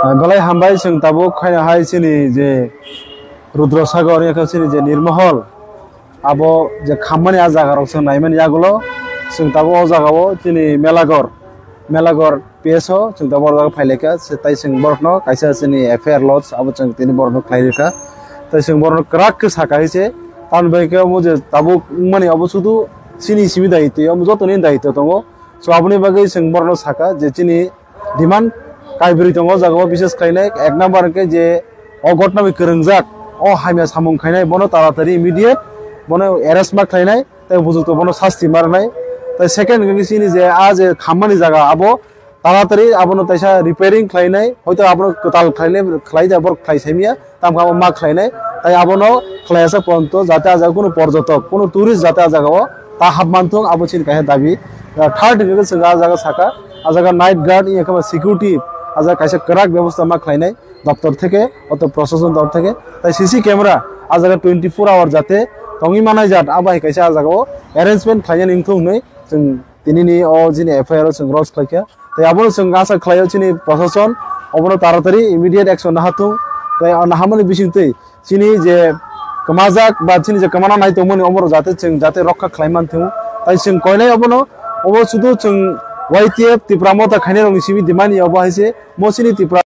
गलाय हामबाय जों दाबो खायनो हाय सिनि जे रुद्रसागर याखौ सिनि जे निर्महल आबो जे खामानि आ जागाराव जों नायमोन यागुलो जों दाबो अ जागावो दिनै मेलागर पेसो जों दाबो अ फाइलेका ताइ जों बरनो काइसा सिनि एफआर लॉज आबो जों तिनि बरनो खाइलेका ताइ जों बरनो क्राक के साकाइसे तान बाइके मुझे दाबो माने अबो सुदु सिनि सिबि दायित्व अमु जतनि दायित्व दङो सो आबनि बागै जों बरनो साका जे तिनि डिमान्ड काइब्रि दङ जागाव विशेष खाइनाय एक नम्बर के जे अ घटना बे करंजाक अ हामिया सामुं खाइनाय बनो तारातारि इमिडिएट बनो अरेस्ट मा खाइनाय ताइ बुजुत बनो शास्ति मारनाय ताइ सेकेंड के सिनि जे आज खामानि जागा आबो तारातारि आबनो ताइसा रिपेयरिंग खाइनाय हयतो आबनो कताल खाइनाय खाइ जाबर खाइसामिया ताम खाबो मा खाइनाय ताइ आबनो खाइयासा पन्त जाते आजा कोनो पर्यटक कोनो टुरिस्ट जाते आजागाव ता हाबमानथों आबो सिन काहे दाबि थर्ड के जोंगा जागा साका आजागा नाइट गार्ड एखमा सिकिउरिटी आजा काइसा कराक व्यवस्था मा खाइनाय दफ्तर থেকে অত প্রশাসন দপ্তর থেকে তাই সিসি ক্যামেরা আজাगा 24 আওয়ার যাতে টंगि मानाय जात आबाय काइसा आजागाव अरेंजमेंट खायन इंथुं नै जों दिनैनि अ जिनि एफआईआर जों रस खायखा ताइ आबो जों आसा खालायो सिनि प्रशासन अबनो तारातारि इमिडिएट एक्शन नाहाथुं ताइ नाहामनि बिसिंतै सिनि जे कमाजाक बा सिनि जे कमाना नायतोमोन अमर जाते जों जाते रक्षा खालामथों ताइ जों कयनाय अबनो सुदु जों वाइटिएफ तिप्रामता खायनाय रंनि सिबि दिमानि अबहायसे मोसिनि तिप्रा